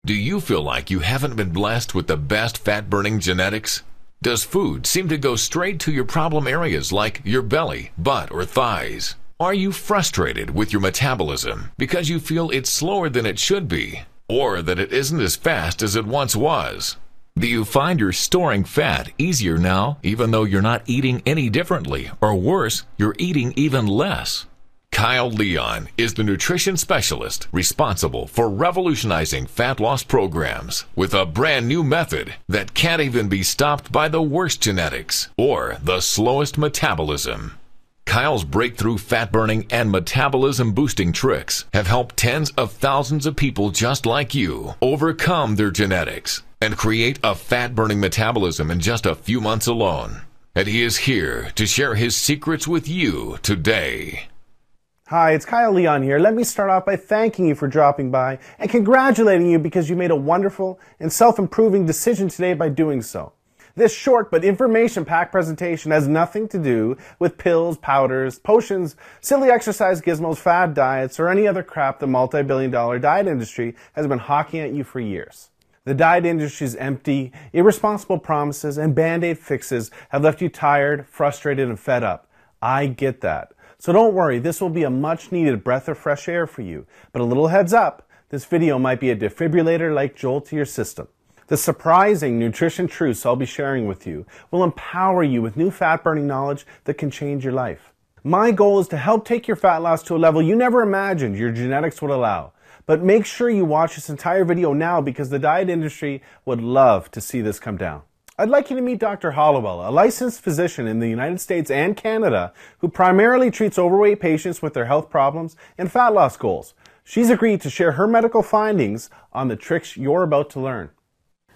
Do you feel like you haven't been blessed with the best fat-burning genetics? Does food seem to go straight to your problem areas like your belly, butt, or thighs? Are you frustrated with your metabolism because you feel it's slower than it should be, or that it isn't as fast as it once was? Do you find you're storing fat easier now, even though you're not eating any differently, or worse, you're eating even less? Kyle Leon is the nutrition specialist responsible for revolutionizing fat loss programs with a brand new method that can't even be stopped by the worst genetics or the slowest metabolism. Kyle's breakthrough fat-burning and metabolism-boosting tricks have helped tens of thousands of people just like you overcome their genetics and create a fat-burning metabolism in just a few months alone. And he is here to share his secrets with you today. Hi, it's Kyle Leon here. Let me start off by thanking you for dropping by and congratulating you because you made a wonderful and self-improving decision today by doing so. This short but information-packed presentation has nothing to do with pills, powders, potions, silly exercise gizmos, fad diets, or any other crap the multi-billion-dollar diet industry has been hawking at you for years. The diet industry's empty, irresponsible promises and band-aid fixes have left you tired, frustrated, and fed up. I get that. So don't worry, this will be a much-needed breath of fresh air for you. But a little heads up, this video might be a defibrillator-like jolt to your system. The surprising nutrition truths I'll be sharing with you will empower you with new fat-burning knowledge that can change your life. My goal is to help take your fat loss to a level you never imagined your genetics would allow. But make sure you watch this entire video now because the diet industry would love to see this come down. I'd like you to meet Dr. Hollowell, a licensed physician in the United States and Canada who primarily treats overweight patients with their health problems and fat loss goals. She's agreed to share her medical findings on the tricks you're about to learn.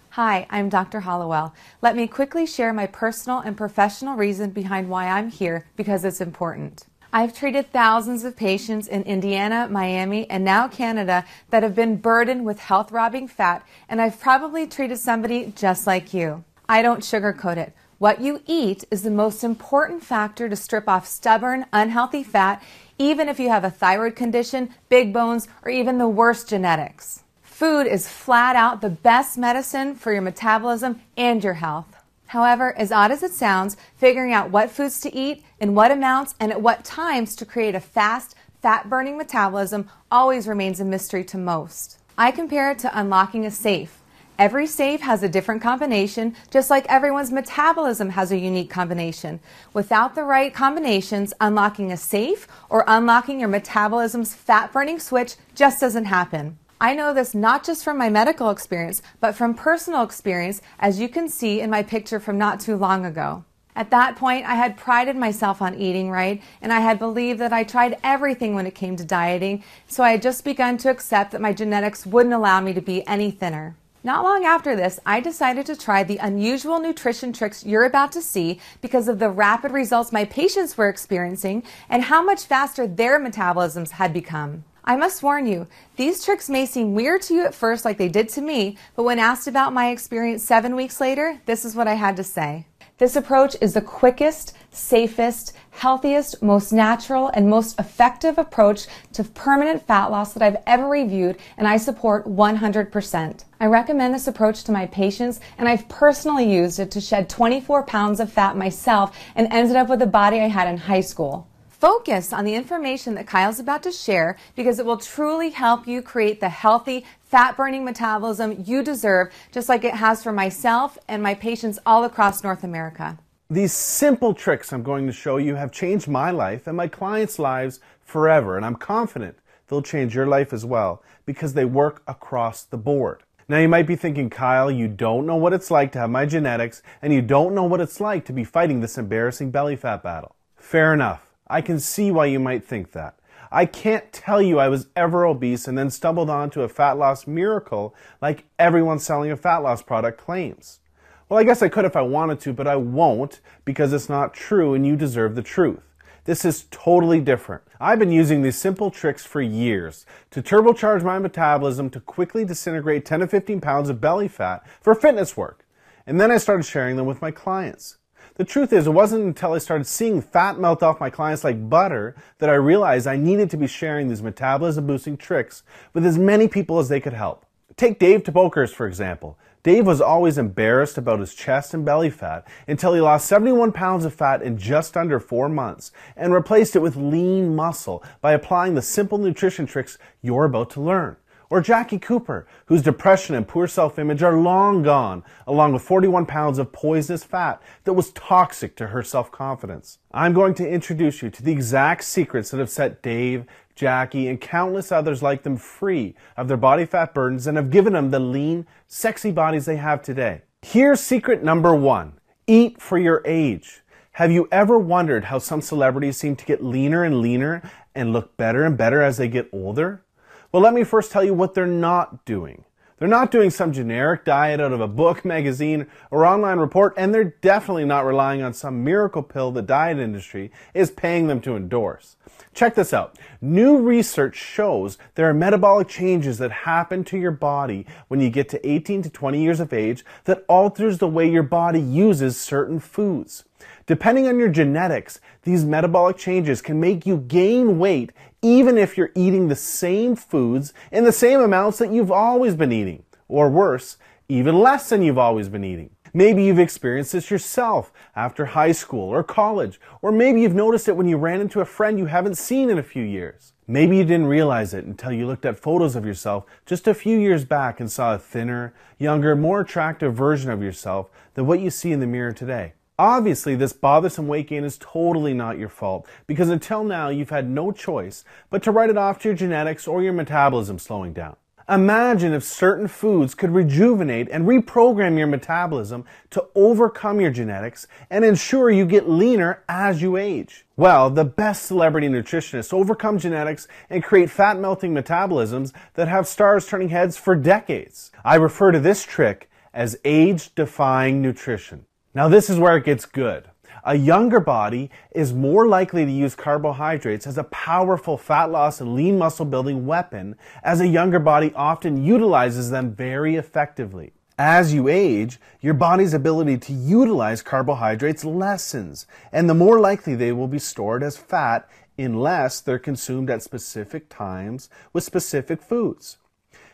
Hi, I'm Dr. Hollowell. Let me quickly share my personal and professional reason behind why I'm here because it's important. I've treated thousands of patients in Indiana, Miami, and now Canada that have been burdened with health-robbing fat, and I've probably treated somebody just like you. I don't sugarcoat it. What you eat is the most important factor to strip off stubborn, unhealthy fat, even if you have a thyroid condition, big bones, or even the worst genetics. Food is flat out the best medicine for your metabolism and your health. However, as odd as it sounds, figuring out what foods to eat, in what amounts, and at what times to create a fast, fat-burning metabolism always remains a mystery to most. I compare it to unlocking a safe. Every safe has a different combination, just like everyone's metabolism has a unique combination. Without the right combinations, unlocking a safe or unlocking your metabolism's fat-burning switch just doesn't happen. I know this not just from my medical experience, but from personal experience, as you can see in my picture from not too long ago. At that point, I had prided myself on eating right, and I had believed that I tried everything when it came to dieting, so I had just begun to accept that my genetics wouldn't allow me to be any thinner. Not long after this, I decided to try the unusual nutrition tricks you're about to see because of the rapid results my patients were experiencing and how much faster their metabolisms had become. I must warn you, these tricks may seem weird to you at first like they did to me, but when asked about my experience 7 weeks later, this is what I had to say. This approach is the quickest, safest, healthiest, most natural, and most effective approach to permanent fat loss that I've ever reviewed, and I support 100%. I recommend this approach to my patients, and I've personally used it to shed 24 pounds of fat myself and ended up with the body I had in high school. Focus on the information that Kyle's about to share because it will truly help you create the healthy, fat-burning metabolism you deserve, just like it has for myself and my patients all across North America. These simple tricks I'm going to show you have changed my life and my clients' lives forever, and I'm confident they'll change your life as well because they work across the board. Now you might be thinking, Kyle, you don't know what it's like to have my genetics, and you don't know what it's like to be fighting this embarrassing belly fat battle. Fair enough. I can see why you might think that. I can't tell you I was ever obese and then stumbled onto a fat loss miracle like everyone selling a fat loss product claims. Well, I guess I could if I wanted to, but I won't because it's not true and you deserve the truth. This is totally different. I've been using these simple tricks for years to turbocharge my metabolism to quickly disintegrate 10 to 15 pounds of belly fat for fitness work. And then I started sharing them with my clients. The truth is, it wasn't until I started seeing fat melt off my clients like butter that I realized I needed to be sharing these metabolism-boosting tricks with as many people as they could help. Take Dave Tobokers, for example. Dave was always embarrassed about his chest and belly fat until he lost 71 pounds of fat in just under 4 months and replaced it with lean muscle by applying the simple nutrition tricks you're about to learn. Or Jackie Cooper, whose depression and poor self-image are long gone, along with 41 pounds of poisonous fat that was toxic to her self-confidence. I'm going to introduce you to the exact secrets that have set Dave, Jackie, and countless others like them free of their body fat burdens and have given them the lean, sexy bodies they have today. Here's secret number 1. Eat for your age. Have you ever wondered how some celebrities seem to get leaner and leaner and look better and better as they get older? Well, let me first tell you what they're not doing. They're not doing some generic diet out of a book, magazine, or online report, and they're definitely not relying on some miracle pill the diet industry is paying them to endorse. Check this out. New research shows there are metabolic changes that happen to your body when you get to 18 to 20 years of age that alters the way your body uses certain foods. Depending on your genetics, these metabolic changes can make you gain weight even if you're eating the same foods in the same amounts that you've always been eating. Or worse, even less than you've always been eating. Maybe you've experienced this yourself after high school or college, or maybe you've noticed it when you ran into a friend you haven't seen in a few years. Maybe you didn't realize it until you looked at photos of yourself just a few years back and saw a thinner, younger, more attractive version of yourself than what you see in the mirror today. Obviously, this bothersome weight gain is totally not your fault, because until now you've had no choice but to write it off to your genetics or your metabolism slowing down. Imagine if certain foods could rejuvenate and reprogram your metabolism to overcome your genetics and ensure you get leaner as you age. Well, the best celebrity nutritionists overcome genetics and create fat-melting metabolisms that have stars turning heads for decades. I refer to this trick as age-defying nutrition. Now this is where it gets good. A younger body is more likely to use carbohydrates as a powerful fat loss and lean muscle building weapon, as a younger body often utilizes them very effectively. As you age, your body's ability to utilize carbohydrates lessens, and the more likely they will be stored as fat unless they're consumed at specific times with specific foods.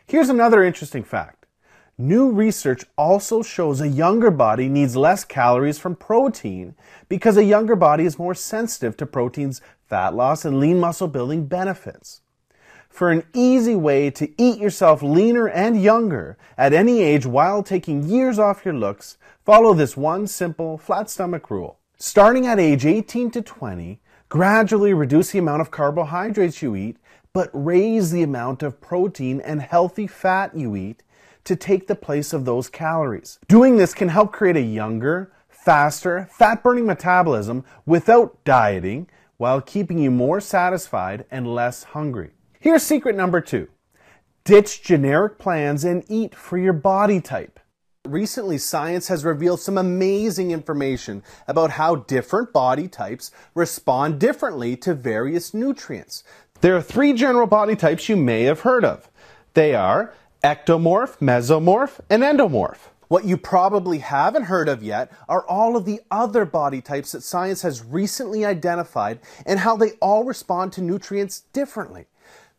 Here's another interesting fact. New research also shows a younger body needs less calories from protein because a younger body is more sensitive to protein's fat loss and lean muscle building benefits. For an easy way to eat yourself leaner and younger at any age while taking years off your looks, follow this one simple flat stomach rule. Starting at age 18 to 20, gradually reduce the amount of carbohydrates you eat, but raise the amount of protein and healthy fat you eat to take the place of those calories. Doing this can help create a younger, faster, fat-burning metabolism without dieting while keeping you more satisfied and less hungry. Here's secret number 2. Ditch generic plans and eat for your body type. Recently, science has revealed some amazing information about how different body types respond differently to various nutrients. There are 3 general body types you may have heard of. They are ectomorph, mesomorph, and endomorph. What you probably haven't heard of yet are all of the other body types that science has recently identified and how they all respond to nutrients differently.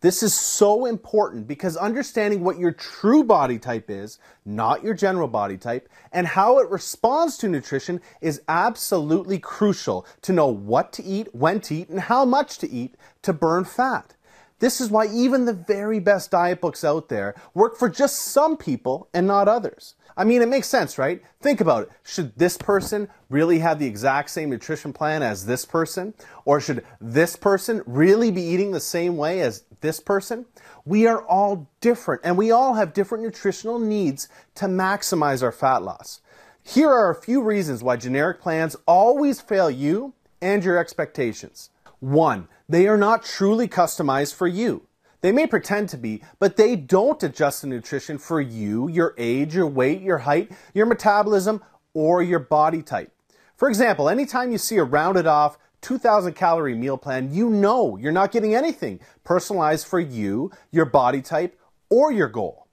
This is so important because understanding what your true body type is, not your general body type, and how it responds to nutrition is absolutely crucial to know what to eat, when to eat, and how much to eat to burn fat. This is why even the very best diet books out there work for just some people and not others. I mean, it makes sense, right? Think about it. Should this person really have the exact same nutrition plan as this person? Or should this person really be eating the same way as this person? We are all different, and we all have different nutritional needs to maximize our fat loss. Here are a few reasons why generic plans always fail you and your expectations. 1. They are not truly customized for you. They may pretend to be, but they don't adjust the nutrition for you, your age, your weight, your height, your metabolism, or your body type. For example, anytime you see a rounded off 2,000 calorie meal plan, you know you're not getting anything personalized for you, your body type, or your goal.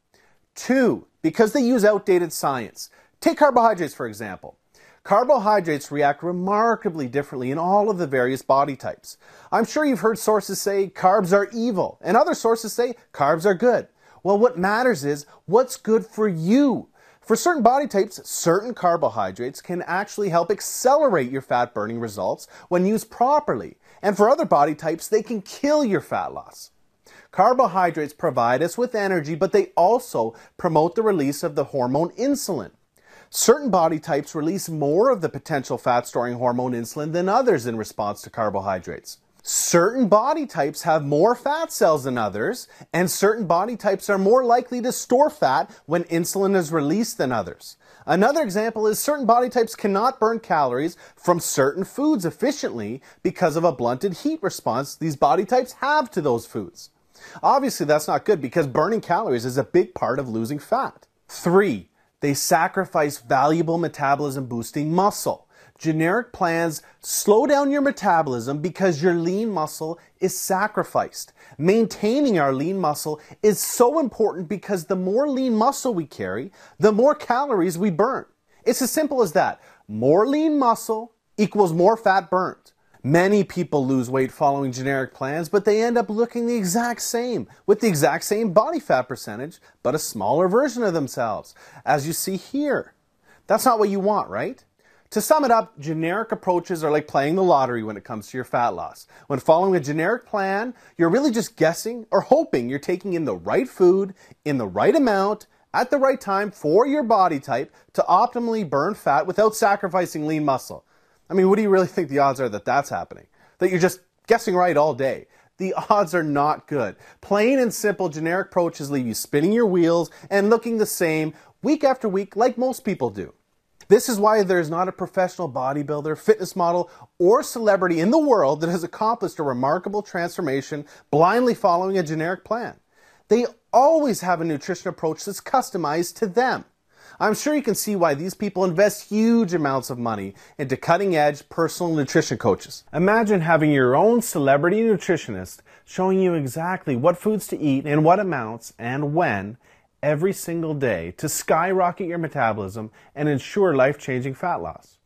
2, because they use outdated science. Take carbohydrates, for example. Carbohydrates react remarkably differently in all of the various body types. I'm sure you've heard sources say carbs are evil, and other sources say carbs are good. Well, what matters is what's good for you. For certain body types, certain carbohydrates can actually help accelerate your fat burning results when used properly. And for other body types, they can kill your fat loss. Carbohydrates provide us with energy, but they also promote the release of the hormone insulin. Certain body types release more of the potential fat-storing hormone insulin than others in response to carbohydrates. Certain body types have more fat cells than others, and certain body types are more likely to store fat when insulin is released than others. Another example is certain body types cannot burn calories from certain foods efficiently because of a blunted heat response these body types have to those foods. Obviously, that's not good because burning calories is a big part of losing fat. 3. They sacrifice valuable metabolism-boosting muscle. Generic plans slow down your metabolism because your lean muscle is sacrificed. Maintaining our lean muscle is so important because the more lean muscle we carry, the more calories we burn. It's as simple as that. More lean muscle equals more fat burnt. Many people lose weight following generic plans, but they end up looking the exact same, with the exact same body fat percentage, but a smaller version of themselves, as you see here. That's not what you want, right? To sum it up, generic approaches are like playing the lottery when it comes to your fat loss. When following a generic plan, you're really just guessing or hoping you're taking in the right food, in the right amount, at the right time for your body type to optimally burn fat without sacrificing lean muscle. I mean, what do you really think the odds are that that's happening? That you're just guessing right all day? The odds are not good. Plain and simple generic approaches leave you spinning your wheels and looking the same week after week like most people do. This is why there's not a professional bodybuilder, fitness model, or celebrity in the world that has accomplished a remarkable transformation blindly following a generic plan. They always have a nutrition approach that's customized to them. I'm sure you can see why these people invest huge amounts of money into cutting-edge personal nutrition coaches. Imagine having your own celebrity nutritionist showing you exactly what foods to eat in what amounts and when every single day to skyrocket your metabolism and ensure life-changing fat loss.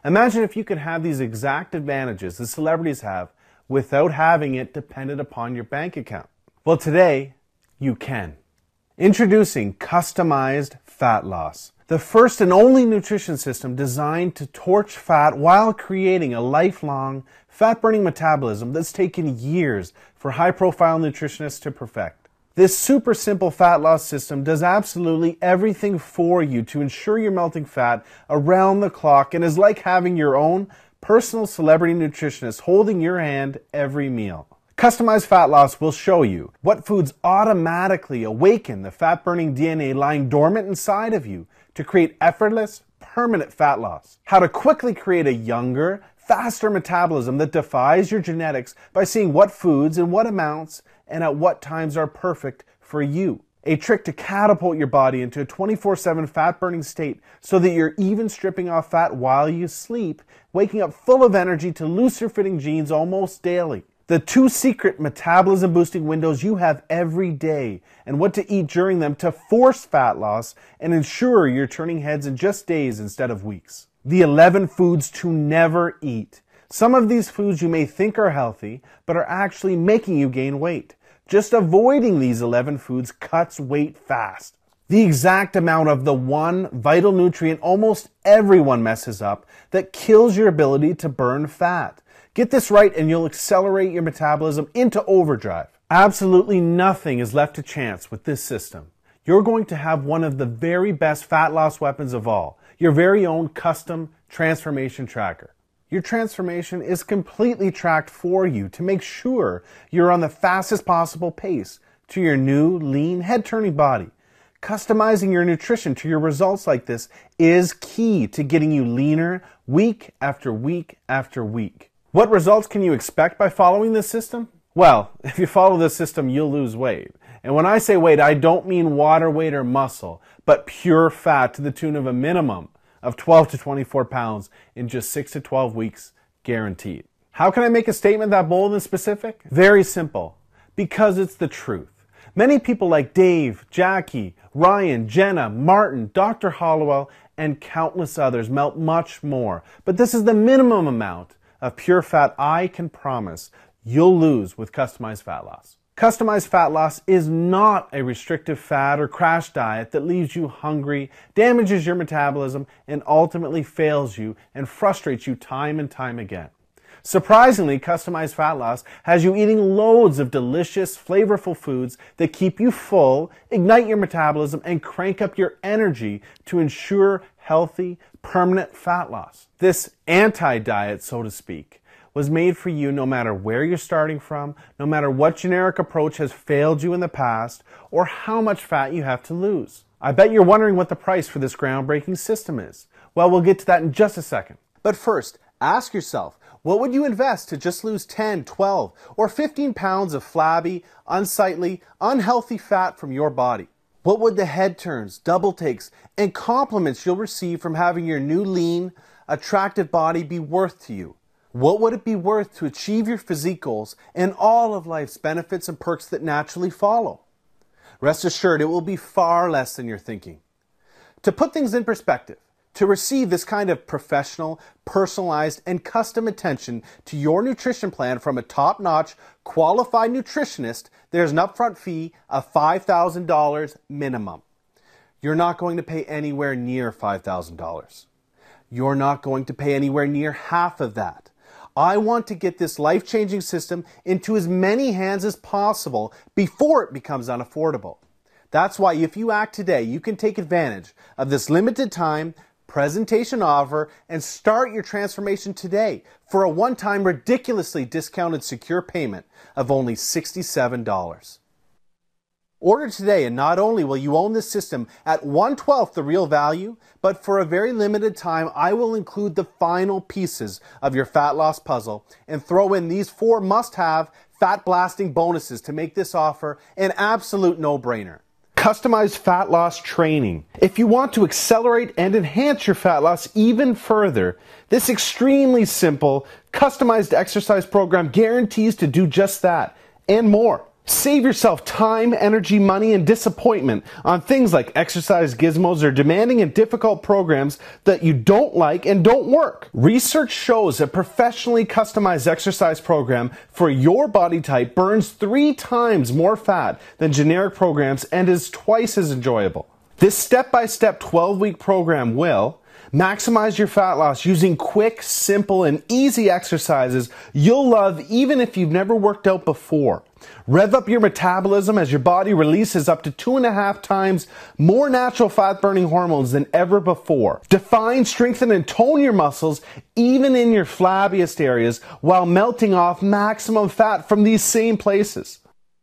Imagine if you could have these exact advantages the celebrities have without having it dependent upon your bank account. Well, today, you can. Introducing customized fat loss, the first and only nutrition system designed to torch fat while creating a lifelong fat-burning metabolism that's taken years for high-profile nutritionists to perfect. This super simple fat loss system does absolutely everything for you to ensure you're melting fat around the clock and is like having your own personal celebrity nutritionist holding your hand every meal. Customized Fat Loss will show you what foods automatically awaken the fat-burning DNA lying dormant inside of you to create effortless, permanent fat loss. How to quickly create a younger, faster metabolism that defies your genetics by seeing what foods in what amounts and at what times are perfect for you. A trick to catapult your body into a 24/7 fat-burning state so that you're even stripping off fat while you sleep, waking up full of energy to looser-fitting jeans almost daily. The 2 secret metabolism-boosting windows you have every day and what to eat during them to force fat loss and ensure you're turning heads in just days instead of weeks. The 11 foods to never eat. Some of these foods you may think are healthy, but are actually making you gain weight. Just avoiding these 11 foods cuts weight fast. The exact amount of the one vital nutrient almost everyone messes up that kills your ability to burn fat. Get this right and you'll accelerate your metabolism into overdrive. Absolutely nothing is left to chance with this system. You're going to have one of the very best fat loss weapons of all, your very own custom transformation tracker. Your transformation is completely tracked for you to make sure you're on the fastest possible pace to your new, lean, head-turning body. Customizing your nutrition to your results like this is key to getting you leaner week after week after week. What results can you expect by following this system? Well, if you follow this system, you'll lose weight. And when I say weight, I don't mean water weight or muscle, but pure fat to the tune of a minimum of 12 to 24 pounds in just 6 to 12 weeks, guaranteed. How can I make a statement that bold and specific? Very simple. Because it's the truth. Many people like Dave, Jackie, Ryan, Jenna, Martin, Dr. Hollowell, and countless others melt much more. But this is the minimum amount of pure fat I can promise you'll lose with customized fat loss. Customized fat loss is not a restrictive fad or crash diet that leaves you hungry, damages your metabolism, and ultimately fails you and frustrates you time and time again. Surprisingly, customized fat loss has you eating loads of delicious, flavorful foods that keep you full, ignite your metabolism, and crank up your energy to ensure healthy, permanent fat loss. This anti-diet, so to speak, was made for you no matter where you're starting from, no matter what generic approach has failed you in the past, or how much fat you have to lose. I bet you're wondering what the price for this groundbreaking system is. Well, we'll get to that in just a second. But first, ask yourself, what would you invest to just lose 10, 12, or 15 pounds of flabby, unsightly, unhealthy fat from your body? What would the head turns, double takes, and compliments you'll receive from having your new lean, attractive body be worth to you? What would it be worth to achieve your physique goals and all of life's benefits and perks that naturally follow? Rest assured, it will be far less than you're thinking. To put things in perspective, to receive this kind of professional, personalized, and custom attention to your nutrition plan from a top-notch, qualified nutritionist, there's an upfront fee of $5,000 minimum. You're not going to pay anywhere near $5,000. You're not going to pay anywhere near half of that. I want to get this life-changing system into as many hands as possible before it becomes unaffordable. That's why if you act today, you can take advantage of this limited time presentation offer and start your transformation today for a one-time ridiculously discounted secure payment of only $67. Order today, and not only will you own this system at 1/12 the real value, but for a very limited time, I will include the final pieces of your fat loss puzzle and throw in these 4 must-have fat-blasting bonuses to make this offer an absolute no-brainer. Customized fat loss training. If you want to accelerate and enhance your fat loss even further, this extremely simple, customized exercise program guarantees to do just that and more. Save yourself time, energy, money, and disappointment on things like exercise gizmos or demanding and difficult programs that you don't like and don't work. Research shows a professionally customized exercise program for your body type burns 3 times more fat than generic programs and is twice as enjoyable. This step-by-step 12-week program will maximize your fat loss using quick, simple, and easy exercises you'll love even if you've never worked out before. Rev up your metabolism as your body releases up to 2.5 times more natural fat-burning hormones than ever before. Define, strengthen, and tone your muscles even in your flabbiest areas while melting off maximum fat from these same places.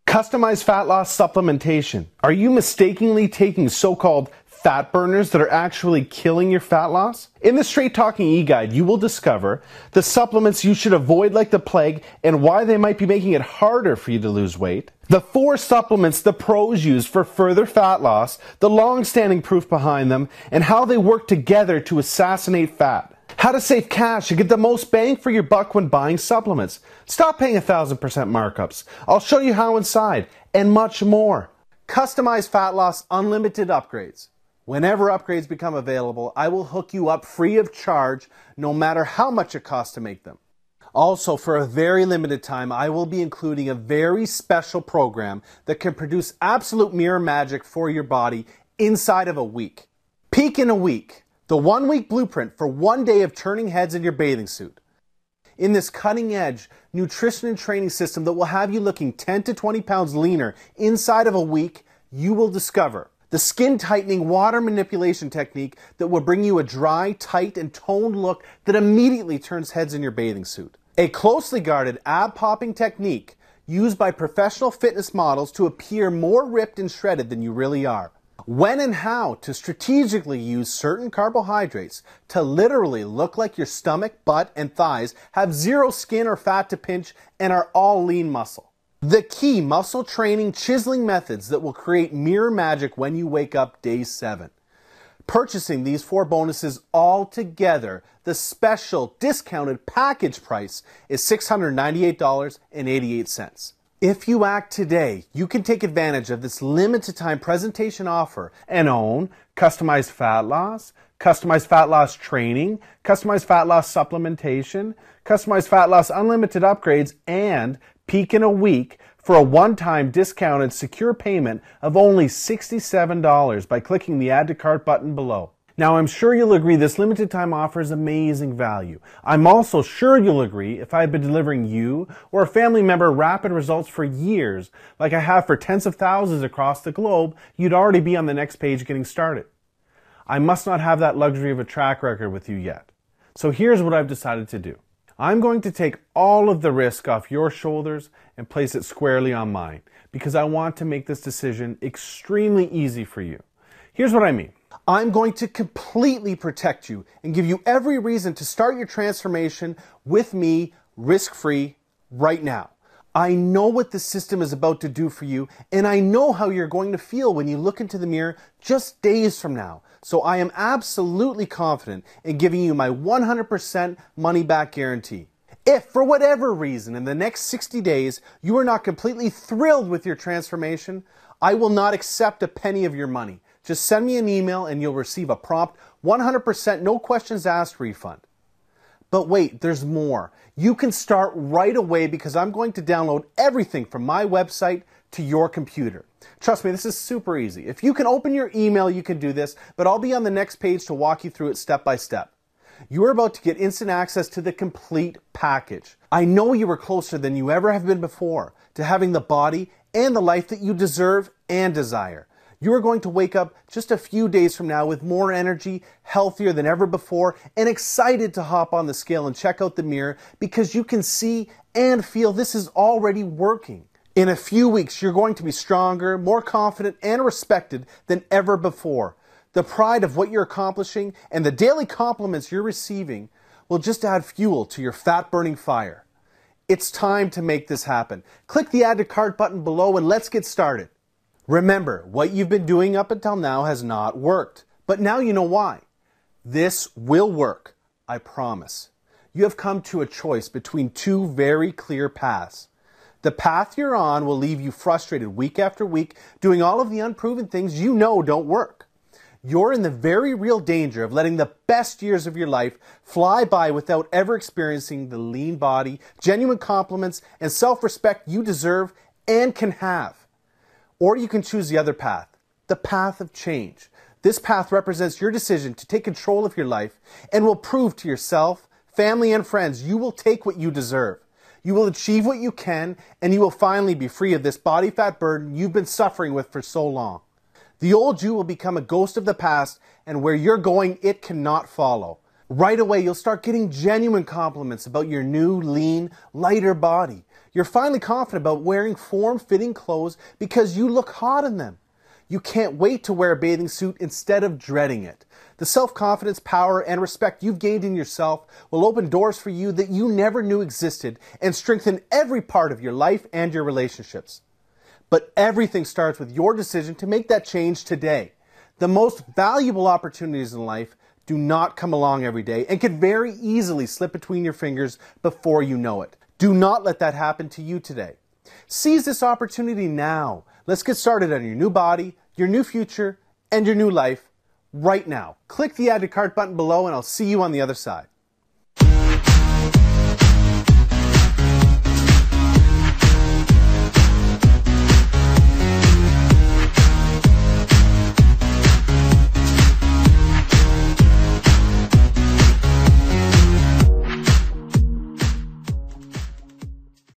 Customized fat loss supplementation. Are you mistakenly taking so-called fat burners that are actually killing your fat loss? In the Straight Talking e-guide, you will discover the supplements you should avoid like the plague and why they might be making it harder for you to lose weight. The 4 supplements the pros use for further fat loss, the long-standing proof behind them, and how they work together to assassinate fat. How to save cash and get the most bang for your buck when buying supplements. Stop paying 1,000% markups. I'll show you how inside, and much more. Customized fat loss unlimited upgrades. Whenever upgrades become available, I will hook you up free of charge, no matter how much it costs to make them. Also, for a very limited time, I will be including a very special program that can produce absolute mirror magic for your body inside of a week. Peak in a week, the 1-week blueprint for 1 day of turning heads in your bathing suit. In this cutting-edge nutrition and training system that will have you looking 10 to 20 pounds leaner inside of a week, you will discover the skin-tightening water manipulation technique that will bring you a dry, tight, and toned look that immediately turns heads in your bathing suit. A closely guarded ab-popping technique used by professional fitness models to appear more ripped and shredded than you really are. When and how to strategically use certain carbohydrates to literally look like your stomach, butt, and thighs have zero skin or fat to pinch and are all lean muscle. The key muscle training chiseling methods that will create mirror magic when you wake up day 7. Purchasing these 4 bonuses all together, the special discounted package price is $698.88. If you act today, you can take advantage of this limited time presentation offer and own customized fat loss training, customized fat loss supplementation, customized fat loss unlimited upgrades, and peak in a week for a one-time discounted secure payment of only $67 by clicking the Add to Cart button below. Now, I'm sure you'll agree this limited time offer is amazing value. I'm also sure you'll agree if I had been delivering you or a family member rapid results for years, like I have for tens of thousands across the globe, you'd already be on the next page getting started. I must not have that luxury of a track record with you yet. So here's what I've decided to do. I'm going to take all of the risk off your shoulders and place it squarely on mine because I want to make this decision extremely easy for you. Here's what I mean. I'm going to completely protect you and give you every reason to start your transformation with me risk-free right now. I know what the system is about to do for you, and I know how you're going to feel when you look into the mirror just days from now. So I am absolutely confident in giving you my 100% money-back guarantee. If, for whatever reason, in the next 60 days, you are not completely thrilled with your transformation, I will not accept a penny of your money. Just send me an email and you'll receive a prompt 100% no questions asked refund. But wait, there's more. You can start right away because I'm going to download everything from my website to your computer. Trust me, this is super easy. If you can open your email, you can do this, but I'll be on the next page to walk you through it step by step. You are about to get instant access to the complete package. I know you are closer than you ever have been before to having the body and the life that you deserve and desire. You are going to wake up just a few days from now with more energy, healthier than ever before, and excited to hop on the scale and check out the mirror because you can see and feel this is already working. In a few weeks, you're going to be stronger, more confident, and respected than ever before. The pride of what you're accomplishing and the daily compliments you're receiving will just add fuel to your fat-burning fire. It's time to make this happen. Click the Add to Cart button below and let's get started. Remember, what you've been doing up until now has not worked, but now you know why. This will work, I promise. You have come to a choice between two very clear paths. The path you're on will leave you frustrated week after week, doing all of the unproven things you know don't work. You're in the very real danger of letting the best years of your life fly by without ever experiencing the lean body, genuine compliments, and self-respect you deserve and can have. Or you can choose the other path, the path of change. This path represents your decision to take control of your life and will prove to yourself, family, and friends you will take what you deserve. You will achieve what you can, and you will finally be free of this body fat burden you've been suffering with for so long. The old you will become a ghost of the past, and where you're going, it cannot follow. Right away, you'll start getting genuine compliments about your new, lean, lighter body. You're finally confident about wearing form-fitting clothes because you look hot in them. You can't wait to wear a bathing suit instead of dreading it. The self-confidence, power, and respect you've gained in yourself will open doors for you that you never knew existed and strengthen every part of your life and your relationships. But everything starts with your decision to make that change today. The most valuable opportunities in life do not come along every day and can very easily slip between your fingers before you know it. Do not let that happen to you today. Seize this opportunity now. Let's get started on your new body, your new future, and your new life right now. Click the Add to Cart button below and I'll see you on the other side.